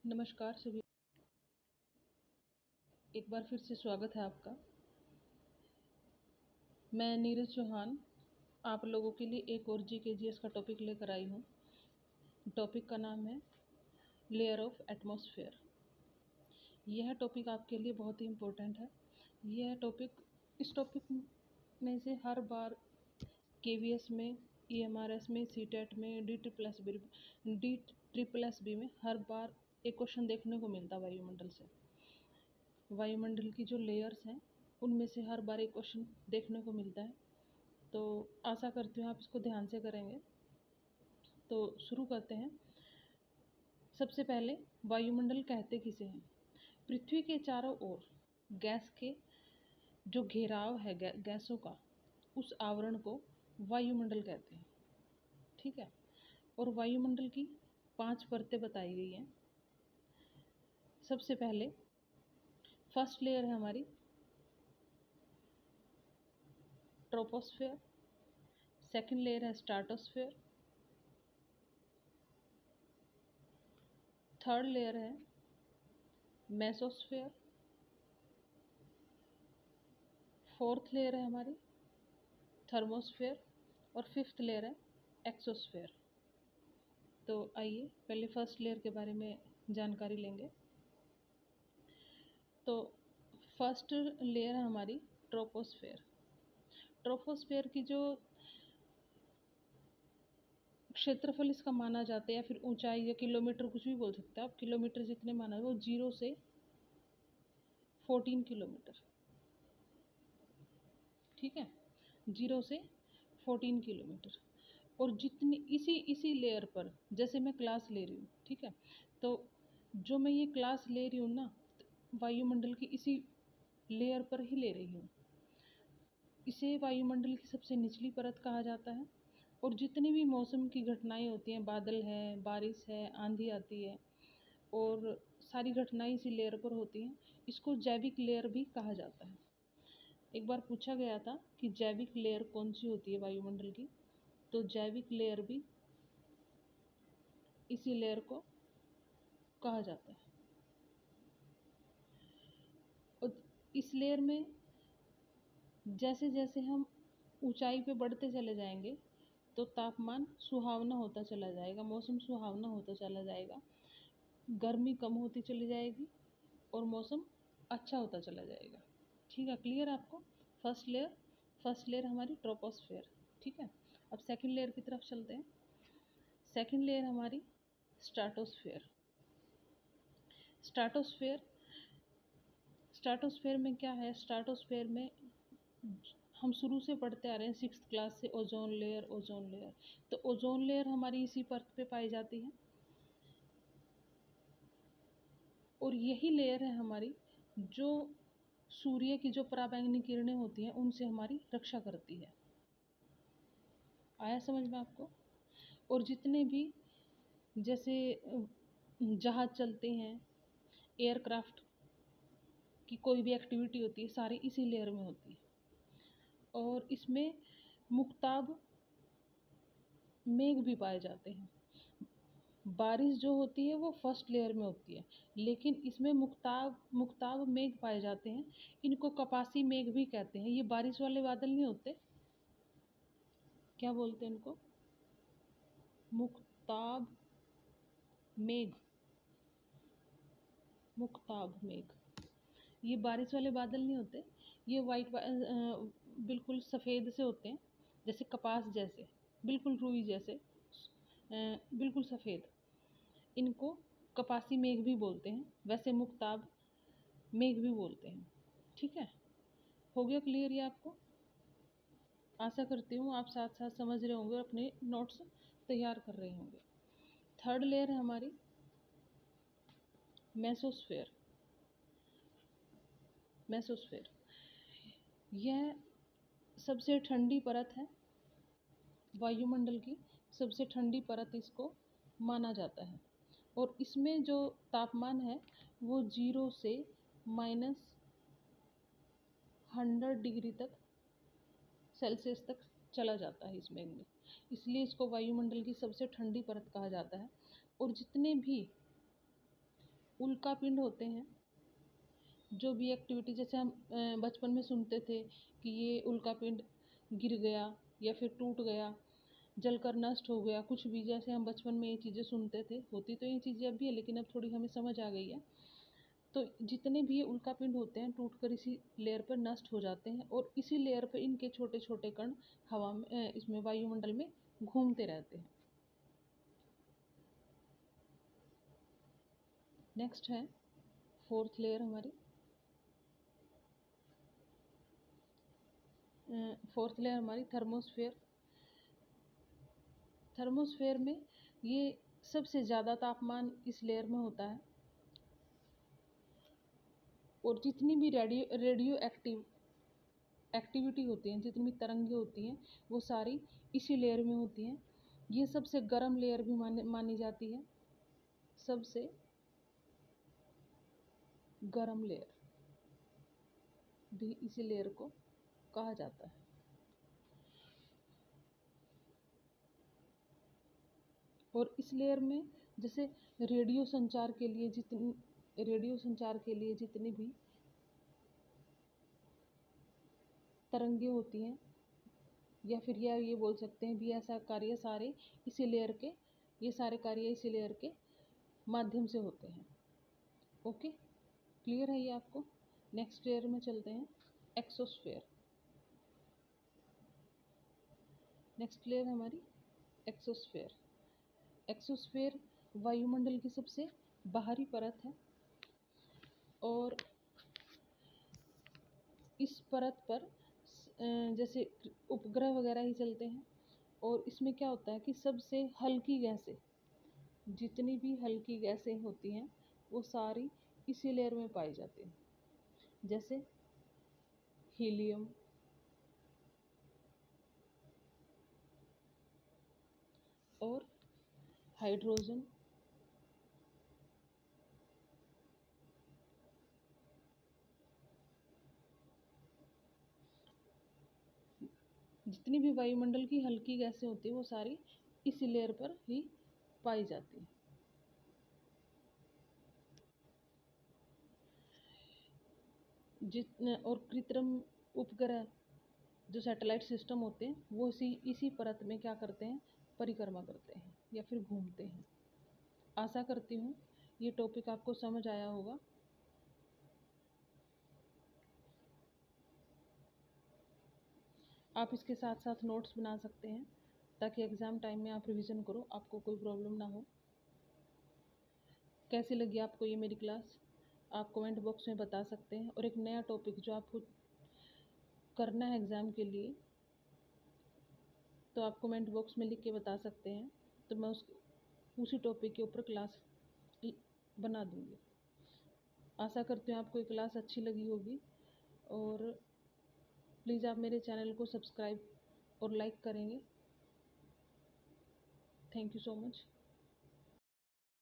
नमस्कार सभी। एक बार फिर से स्वागत है आपका। मैं नीरज चौहान आप लोगों के लिए एक और जीकेजीएस का टॉपिक लेकर आई हूँ। टॉपिक का नाम है लेयर ऑफ एटमॉस्फेयर। यह टॉपिक आपके लिए बहुत ही इम्पोर्टेंट है। इस टॉपिक में से हर बार केवीएस में, ईएमआरएस में, सीटेट में, डी ट्रिपल एस बी में हर बार एक क्वेश्चन देखने को मिलता है वायुमंडल से। वायुमंडल की जो लेयर्स हैं उनमें से हर बार एक क्वेश्चन देखने को मिलता है, तो आशा करती हूँ आप इसको ध्यान से करेंगे। तो शुरू करते हैं। सबसे पहले वायुमंडल कहते किसे हैं? पृथ्वी के चारों ओर गैस के जो घेराव है गैसों का, उस आवरण को वायुमंडल कहते हैं। ठीक है। और वायुमंडल की 5 परतें बताई गई हैं। सबसे पहले फर्स्ट लेयर है हमारी ट्रोपोस्फेयर, सेकंड लेयर है स्ट्राटोस्फेयर, थर्ड लेयर है मेसोस्फेयर, फोर्थ लेयर है हमारी थर्मोस्फेयर और फिफ्थ लेयर है एक्सोस्फेयर। तो आइए पहले फर्स्ट लेयर के बारे में जानकारी लेंगे। तो फर्स्ट लेयर है हमारी ट्रोपोस्फेयर। ट्रोपोस्फेयर की जो क्षेत्रफल इसका माना जाता है, या फिर ऊंचाई या किलोमीटर, कुछ भी बोल सकते हैं आप, किलोमीटर जितने माना है वो 0 से 14 किलोमीटर। ठीक है, 0 से 14 किलोमीटर। और जितनी इसी लेयर पर, जैसे मैं क्लास ले रही हूँ, ठीक है, तो जो मैं ये क्लास ले रही हूँ ना, वायुमंडल की इसी लेयर पर ही ले रही हूँ। इसे वायुमंडल की सबसे निचली परत कहा जाता है। और जितनी भी मौसम की घटनाएं होती हैं, बादल है, बारिश है, आंधी आती है, और सारी घटनाएं इसी लेयर पर होती हैं, इसको जैविक लेयर भी कहा जाता है। एक बार पूछा गया था कि जैविक लेयर कौन सी होती है वायुमंडल की, तो जैविक लेयर भी इसी लेयर को कहा जाता है। और इस लेयर में जैसे जैसे हम ऊंचाई पे बढ़ते चले जाएंगे, तो तापमान सुहावना होता चला जाएगा, मौसम सुहावना होता चला जाएगा, गर्मी कम होती चली जाएगी और मौसम अच्छा होता चला जाएगा। ठीक है, क्लियर आपको? फर्स्ट लेयर हमारी ट्रोपोस्फेयर। ठीक है, अब सेकंड लेयर की तरफ चलते हैं। सेकंड लेयर हमारी स्ट्राटोस्फेयर। स्ट्राटोस्फेयर स्ट्राटोस्फेयर में क्या है? स्ट्राटोस्फेयर में हम शुरू से पढ़ते आ रहे हैं 6th क्लास से, ओजोन लेयर, ओजोन लेयर। तो ओजोन लेयर हमारी इसी परत पे पाई जाती है, और यही लेयर है हमारी जो सूर्य की जो पराबैंगनी किरणें होती हैं उनसे हमारी रक्षा करती है। आया समझ में आपको? और जितने भी, जैसे जहाज चलते हैं, एयरक्राफ्ट की कोई भी एक्टिविटी होती है, सारी इसी लेयर में होती है। और इसमें मुक्ताब मेघ भी पाए जाते हैं। बारिश जो होती है वो फर्स्ट लेयर में होती है, लेकिन इसमें मुक्ताब मेघ पाए जाते हैं। इनको कपासी मेघ भी कहते हैं। ये बारिश वाले बादल नहीं होते, क्या बोलते हैं इनको? मुक्ताब मेघ। मुक्ताब मेघ, ये बारिश वाले बादल नहीं होते। ये बिल्कुल सफ़ेद से होते हैं, जैसे कपास जैसे, बिल्कुल रुई जैसे, बिल्कुल सफ़ेद। इनको कपासी मेघ भी बोलते हैं, वैसे मुक्ताब मेघ भी बोलते हैं। ठीक है, हो गया क्लियर ये आपको? आशा करती हूँ आप साथ साथ समझ रहे होंगे और अपने नोट्स तैयार कर रहे होंगे। थर्ड लेयर है हमारी मेसोस्फेयर। मेसोस्फेयर यह सबसे ठंडी परत है वायुमंडल की, सबसे ठंडी परत इसको माना जाता है। और इसमें जो तापमान है वो 0 से -100 डिग्री तक, सेल्सियस तक चला जाता है इसमें। इसलिए इसको वायुमंडल की सबसे ठंडी परत कहा जाता है। और जितने भी उल्का पिंड होते हैं, जो भी एक्टिविटी, जैसे हम बचपन में सुनते थे कि ये उल्का पिंड गिर गया या फिर टूट गया, जलकर नष्ट हो गया, कुछ भी, जैसे हम बचपन में ये चीज़ें सुनते थे। होती तो ये चीज़ें अब भी है, लेकिन अब थोड़ी हमें समझ आ गई है। तो जितने भी ये उल्का पिंड होते हैं टूट कर इसी लेयर पर नष्ट हो जाते हैं, और इसी लेयर पर इनके छोटे छोटे कण हवा में, इसमें वायुमंडल में घूमते रहते हैं। नेक्स्ट है फोर्थ लेयर हमारी। फोर्थ लेयर हमारी थर्मोस्फेयर। थर्मोस्फेयर में ये सबसे ज़्यादा तापमान इस लेयर में होता है, और जितनी भी रेडियो एक्टिविटी होती हैं, जितनी भी तरंगें होती हैं, वो सारी इसी लेयर में होती हैं। ये सबसे गर्म लेयर भी मानी जाती है, सबसे गर्म लेयर भी इसी लेयर को कहा जाता है। और इस लेयर में जैसे रेडियो संचार के लिए जितनी भी तरंगें होती हैं, या फिर ये बोल सकते हैं भी ऐसा कार्य सारे इसी लेयर के ये सारे कार्य इसी लेयर के माध्यम से होते हैं। ओके, क्लियर है ये आपको? नेक्स्ट लेयर में चलते हैं, एक्सोस्फेयर। नेक्स्ट लेयर हमारी एक्सोस्फेयर। एक्सोस्फेयर वायुमंडल की सबसे बाहरी परत है, और इस परत पर जैसे उपग्रह वगैरह ही चलते हैं। और इसमें क्या होता है कि सबसे हल्की गैसें, जितनी भी हल्की गैसें होती हैं वो सारी इसी लेयर में पाई जाती हैं, जैसे हीलियम, और हाइड्रोजन, जितनी भी वायुमंडल की हल्की गैसें होती हैं वो सारी इसी लेयर पर ही पाई जाती हैं। जितने और कृत्रिम उपग्रह, जो सैटेलाइट सिस्टम होते हैं, वो इसी परत में क्या करते हैं, परिक्रमा करते हैं या फिर घूमते हैं। आशा करती हूँ ये टॉपिक आपको समझ आया होगा। आप इसके साथ साथ नोट्स बना सकते हैं, ताकि एग्ज़ाम टाइम में आप रिवीजन करो, आपको कोई प्रॉब्लम ना हो। कैसी लगी आपको ये मेरी क्लास, आप कमेंट बॉक्स में बता सकते हैं। और एक नया टॉपिक जो आपको करना है एग्ज़ाम के लिए, तो आप कमेंट बॉक्स में लिख के बता सकते हैं, तो मैं उसी टॉपिक के ऊपर क्लास बना दूँगी। आशा करती हूँ आपको ये क्लास अच्छी लगी होगी, और प्लीज़ आप मेरे चैनल को सब्सक्राइब और लाइक करेंगे। Thank you so much.